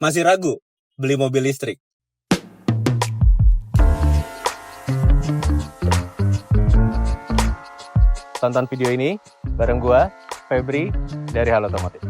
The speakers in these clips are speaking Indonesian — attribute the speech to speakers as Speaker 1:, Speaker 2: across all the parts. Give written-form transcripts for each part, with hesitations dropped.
Speaker 1: Masih ragu beli mobil listrik?
Speaker 2: Tonton video ini bareng gua, Febri dari Halo Otomotif.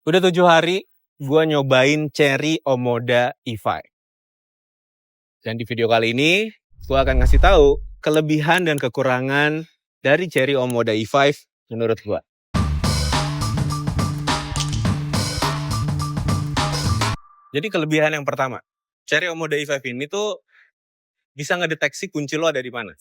Speaker 1: Udah 7 hari gue nyobain Chery Omoda E5. Dan di video kali ini gue akan ngasih tahu kelebihan dan kekurangan dari Chery Omoda E5 menurut gue. Jadi kelebihan yang pertama, Chery Omoda E5 ini tuh bisa ngedeteksi kunci lo ada di mana.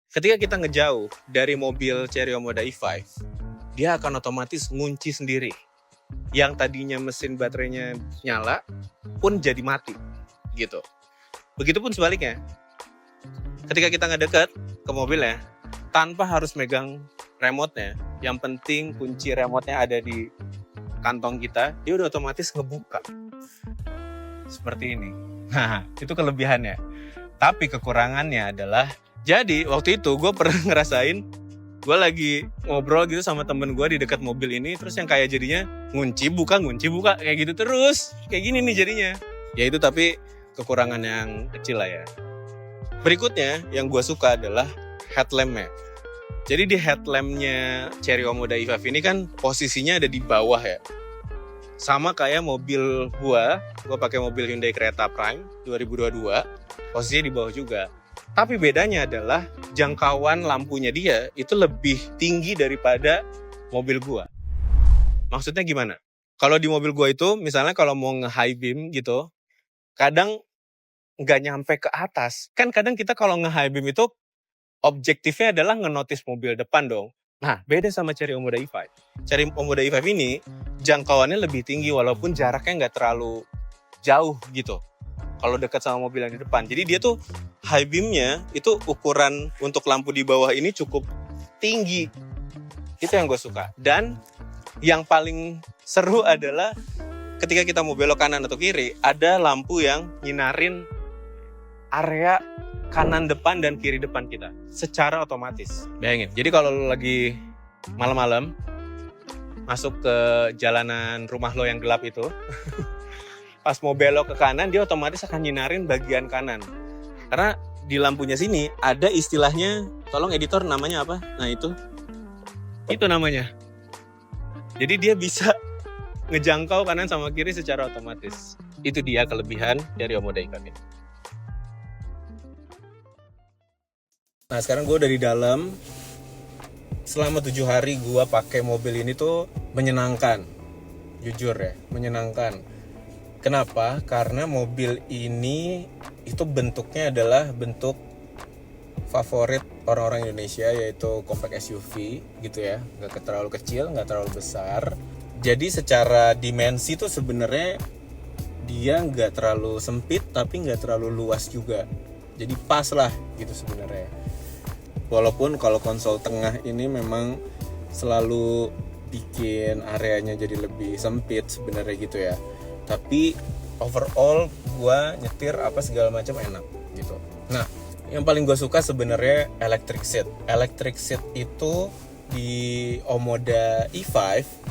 Speaker 1: Ketika kita ngejauh dari mobil Chery Omoda E5, dia akan otomatis ngunci sendiri. Yang tadinya mesin baterainya nyala pun jadi mati gitu. Begitupun sebaliknya. Ketika kita ngedekat ke mobilnya tanpa harus megang remote-nya, yang penting kunci remote-nya ada di kantong kita, dia udah otomatis ngebuka. Seperti ini. Nah, itu kelebihannya. Tapi kekurangannya adalah, jadi waktu itu gue pernah ngerasain, gue lagi ngobrol gitu sama temen gue di dekat mobil ini, terus yang kayak jadinya ngunci buka kayak gitu terus, kayak gini nih jadinya. Ya itu tapi kekurangan yang kecil lah ya. Berikutnya yang gue suka adalah headlampnya. Jadi di headlampnya Chery Omoda E5 ini kan posisinya ada di bawah ya. Sama kayak mobil gue pakai mobil Hyundai Creta Prime 2022, posisinya di bawah juga. Tapi bedanya adalah jangkauan lampunya dia itu lebih tinggi daripada mobil gua. Maksudnya gimana? Kalau di mobil gua itu misalnya kalau mau nge-high beam gitu, kadang nggak nyampe ke atas. Kan kadang kita kalau nge-high beam itu objektifnya adalah ngenotis mobil depan dong. Nah, beda sama Chery Omoda E5. Chery Omoda E5 ini jangkauannya lebih tinggi walaupun jaraknya nggak terlalu jauh gitu. Kalau dekat sama mobil yang di depan. Jadi dia tuh high beamnya itu ukuran untuk lampu di bawah ini cukup tinggi. Itu yang gue suka. Dan yang paling seru adalah ketika kita mau belok kanan atau kiri, ada lampu yang nyinarin area kanan depan dan kiri depan kita secara otomatis. Bayangin. Jadi kalau lo lagi malam-malam masuk ke jalanan rumah lo yang gelap itu, pas mau belok ke kanan, dia otomatis akan nyinarin bagian kanan. Karena di lampunya sini ada istilahnya, tolong editor namanya apa? Nah itu namanya. Jadi dia bisa ngejangkau kanan sama kiri secara otomatis. Itu dia kelebihan dari Omoda E5 ini. Nah sekarang gue udah di dalam. Selama 7 hari gue pakai mobil ini tuh menyenangkan. Jujur ya, menyenangkan. Kenapa? Karena mobil ini itu bentuknya adalah bentuk favorit orang-orang Indonesia, yaitu compact SUV gitu ya, nggak terlalu kecil, nggak terlalu besar. Jadi secara dimensi tuh sebenarnya dia nggak terlalu sempit tapi nggak terlalu luas juga. Jadi pas lah gitu sebenarnya. Walaupun kalau konsol tengah ini memang selalu bikin areanya jadi lebih sempit sebenarnya gitu ya. Tapi overall gue nyetir apa segala macam enak gitu. Nah, yang paling gue suka sebenarnya electric seat. Electric seat itu di Omoda E5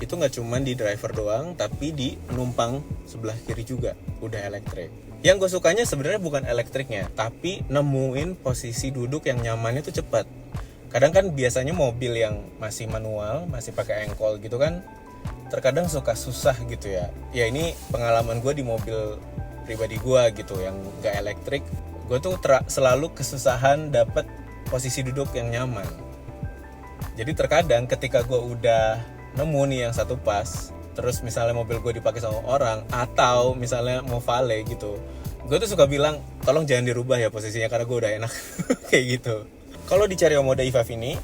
Speaker 1: itu nggak cuma di driver doang, tapi di penumpang sebelah kiri juga udah elektrik. Yang gue sukanya sebenarnya bukan elektriknya, tapi nemuin posisi duduk yang nyamannya tuh cepat. Kadang kan biasanya mobil yang masih manual, masih pakai engkol gitu kan, terkadang suka susah gitu ya. Ya ini pengalaman gue di mobil pribadi gue gitu yang nggak elektrik, gue tuh selalu kesusahan dapet posisi duduk yang nyaman. Jadi terkadang ketika gue udah nemu nih yang satu pas, terus misalnya mobil gue dipakai sama orang, atau misalnya mau valet gitu, gue tuh suka bilang, tolong jangan dirubah ya posisinya karena gue udah enak. Kayak gitu. Kalau di Chery Omoda E5 ini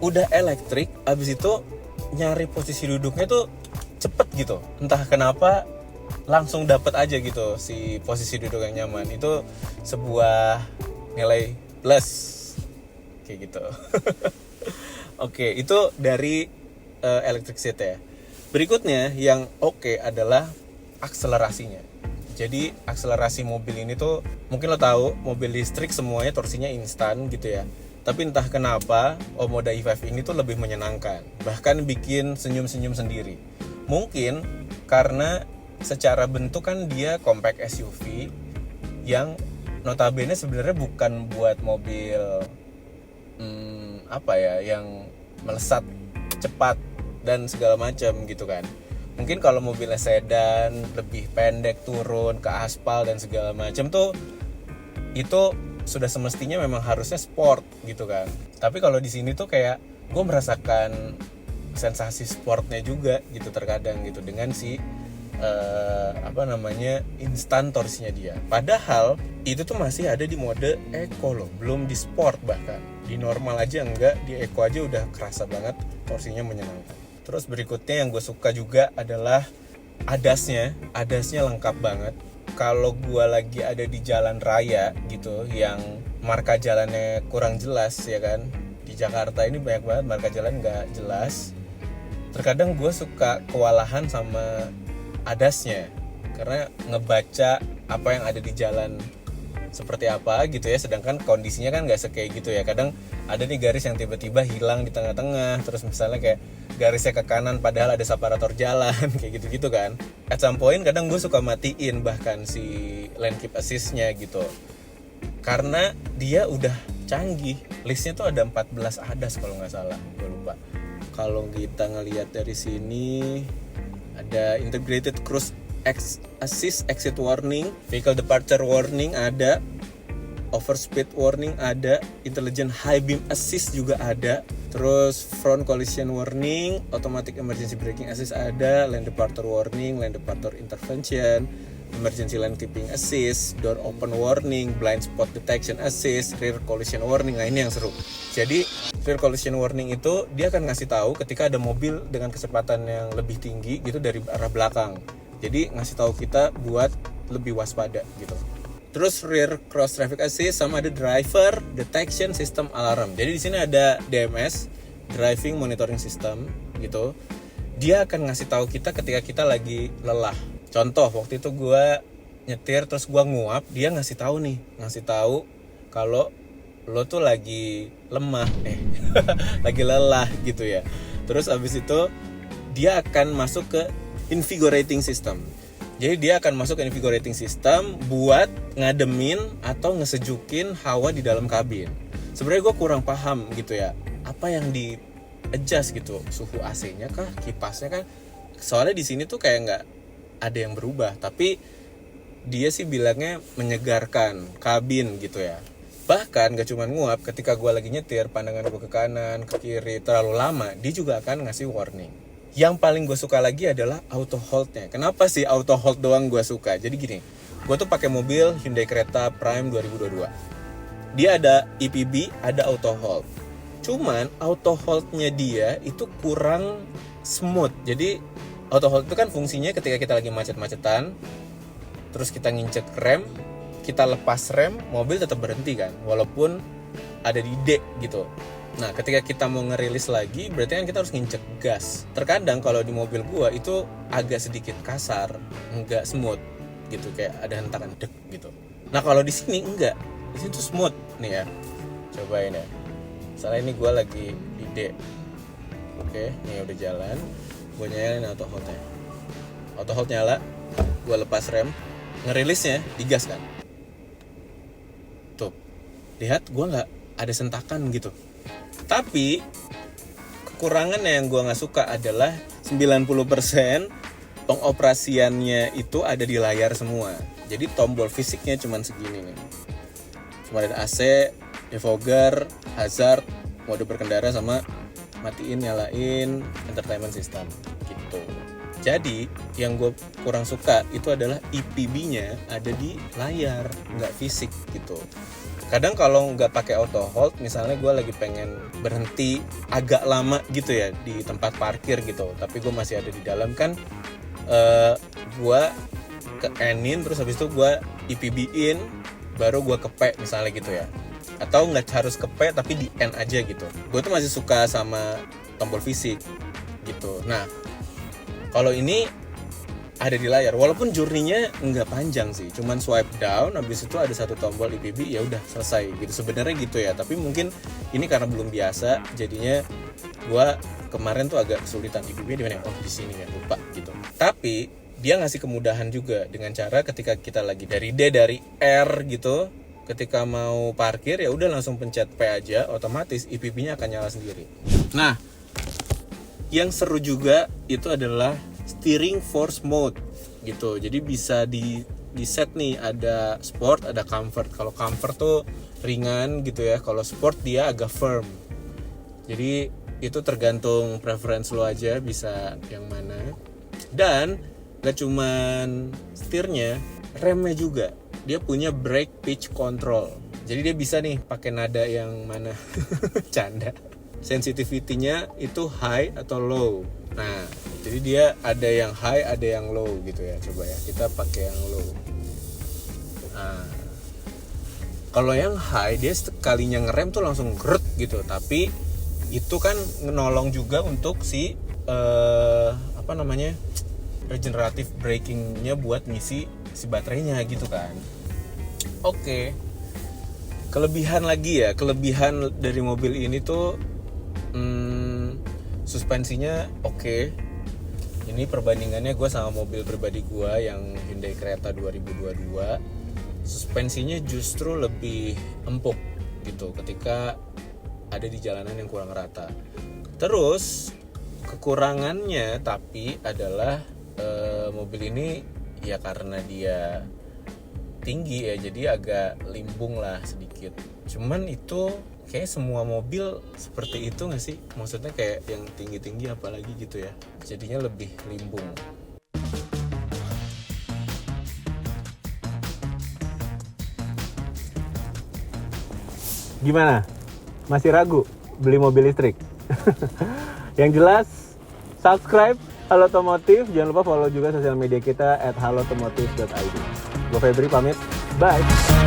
Speaker 1: udah elektrik, abis itu nyari posisi duduknya tuh cepet gitu. Entah kenapa langsung dapet aja gitu si posisi duduk yang nyaman. Itu sebuah nilai plus kayak gitu. Oke, itu dari electric seat ya. Berikutnya yang oke adalah akselerasinya. Jadi akselerasi mobil ini tuh mungkin lo tahu mobil listrik semuanya torsinya instan gitu ya. Tapi entah kenapa Omoda E5 ini tuh lebih menyenangkan. Bahkan bikin senyum-senyum sendiri. Mungkin karena secara bentuk kan dia compact SUV yang notabene sebenarnya bukan buat mobil yang melesat cepat dan segala macam gitu kan. Mungkin kalau mobilnya sedan lebih pendek turun ke aspal dan segala macam tuh itu sudah semestinya memang harusnya sport gitu kan. Tapi kalau di sini tuh kayak gue merasakan sensasi sportnya juga gitu terkadang gitu dengan si instan torsinya dia. Padahal itu tuh masih ada di mode eco loh, belum di sport bahkan. Di normal aja enggak, di eco aja udah kerasa banget torsinya menyenangkan. Terus berikutnya yang gue suka juga adalah ADAS-nya lengkap banget. Kalau gue lagi ada di jalan raya gitu yang marka jalannya kurang jelas ya kan, di Jakarta ini banyak banget marka jalan nggak jelas. Terkadang gue suka kewalahan sama ADAS-nya karena ngebaca apa yang ada di jalan seperti apa gitu ya, sedangkan kondisinya kan nggak sekayak gitu ya. Kadang ada nih garis yang tiba-tiba hilang di tengah-tengah, terus misalnya kayak garisnya ke kanan padahal ada separator jalan kayak gitu-gitu kan. At some point kadang gue suka matiin bahkan si lane keep assist-nya gitu karena dia udah canggih. Listnya tuh ada 14 ADAS kalau nggak salah, gue lupa. Kalau kita ngelihat dari sini ada integrated cruise assist, exit warning, vehicle departure warning ada, overspeed warning ada, intelligent high beam assist juga ada, terus front collision warning, automatic emergency braking assist ada, lane departure warning, lane departure intervention, emergency lane keeping assist, door open warning, blind spot detection assist, rear collision warning. Nah ini yang seru. Jadi rear collision warning itu dia akan ngasih tahu ketika ada mobil dengan kecepatan yang lebih tinggi gitu dari arah belakang. Jadi ngasih tahu kita buat lebih waspada gitu. Terus rear cross traffic assist sama ada driver detection system alarm. Jadi di sini ada DMS, driving monitoring system gitu. Dia akan ngasih tahu kita ketika kita lagi lelah. Contoh waktu itu gue nyetir terus gue nguap, dia ngasih tahu kalau lo tuh lagi lemah, lagi lelah gitu ya. Terus abis itu dia akan masuk ke invigorating system. Jadi dia akan masuk ke invigorating system buat ngademin atau ngesejukin hawa di dalam kabin. Sebenarnya gue kurang paham gitu ya, apa yang di adjust gitu, suhu AC-nya kah, kipasnya kan? Soalnya di sini tuh kayak nggak ada yang berubah, tapi dia sih bilangnya menyegarkan kabin gitu ya. Bahkan gak cuma nguap, ketika gue lagi nyetir pandangan gue ke kanan, ke kiri terlalu lama, dia juga akan ngasih warning. Yang paling gue suka lagi adalah auto hold-nya. Kenapa sih auto hold doang gue suka? Jadi gini, gue tuh pakai mobil Hyundai Creta Prime 2022. Dia ada EPB, ada auto hold. Cuman auto hold-nya dia itu kurang smooth. Jadi auto hold itu kan fungsinya ketika kita lagi macet-macetan, terus kita nginjek rem, kita lepas rem, mobil tetap berhenti kan, walaupun ada di D gitu. Nah, ketika kita mau ngerilis lagi, berarti kan kita harus nginjek gas. Terkadang kalau di mobil gua itu agak sedikit kasar, enggak smooth gitu, kayak ada hentakan dek gitu. Nah, kalau di sini enggak, di sini tuh smooth nih ya. Cobain ya. Misalnya ini gua lagi di D. Oke, ini udah jalan. Gua nyalain auto hold-nya. Auto hold nyala, gua lepas rem, ngerilisnya digas kan. Tuh, lihat gue nggak ada sentakan gitu. Tapi kekurangan yang gue nggak suka adalah 90% pengoperasiannya itu ada di layar semua. Jadi tombol fisiknya cuma segini nih. Cuma ada AC, defogger, hazard, mode berkendara sama matiin nyalain entertainment system gitu. Jadi yang gue kurang suka itu adalah EPB-nya ada di layar, nggak fisik gitu. Kadang kalau nggak pakai auto hold, misalnya gue lagi pengen berhenti agak lama gitu ya di tempat parkir gitu, tapi gue masih ada di dalam kan, gue ke N-in, terus habis itu gue IPB-in, baru gue ke P misalnya gitu ya. Atau nggak harus ke P tapi di N aja gitu. Gue tuh masih suka sama tombol fisik gitu. Nah, kalau ini ada di layar, walaupun journey-nya nggak panjang sih, cuman swipe down, habis itu ada satu tombol IPB, ya udah selesai gitu. Sebenarnya gitu ya, tapi mungkin ini karena belum biasa, jadinya gua kemarin tuh agak kesulitan IPB di mana? Oh, di sini ya, lupa gitu. Tapi dia ngasih kemudahan juga dengan cara ketika kita lagi dari D dari R gitu, ketika mau parkir ya udah langsung pencet P aja, otomatis IPB-nya akan nyala sendiri. Nah, yang seru juga itu adalah steering force mode gitu. Jadi bisa di set nih, ada sport, ada comfort. Kalau comfort tuh ringan gitu ya. Kalau sport dia agak firm. Jadi itu tergantung preference lo aja, bisa yang mana. Dan gak cuman setirnya, remnya juga. Dia punya brake pitch control. Jadi dia bisa nih pakai nada yang mana. Canda. Sensitivity-nya itu high atau low. Nah, jadi dia ada yang high, ada yang low gitu ya. Coba ya, kita pakai yang low. Nah, kalau yang high dia sekalinya ngerem tuh langsung grut gitu. Tapi itu kan menolong juga untuk si regenerative braking-nya buat ngisi si baterainya gitu kan. Oke. Kelebihan dari mobil ini tuh suspensinya oke. Ini perbandingannya gue sama mobil pribadi gue yang Hyundai Creta 2022. Suspensinya justru lebih empuk gitu ketika ada di jalanan yang kurang rata. Terus kekurangannya tapi adalah mobil ini ya karena dia tinggi ya, jadi agak limbung lah sedikit. Cuman itu kayak semua mobil seperti itu nggak sih? Maksudnya kayak yang tinggi-tinggi apalagi gitu ya, jadinya lebih limbung.
Speaker 2: Gimana? Masih ragu beli mobil listrik? Yang jelas, subscribe Halo Otomotif. Jangan lupa follow juga sosial media kita @halotomotif.id. Gue Febri pamit. Bye.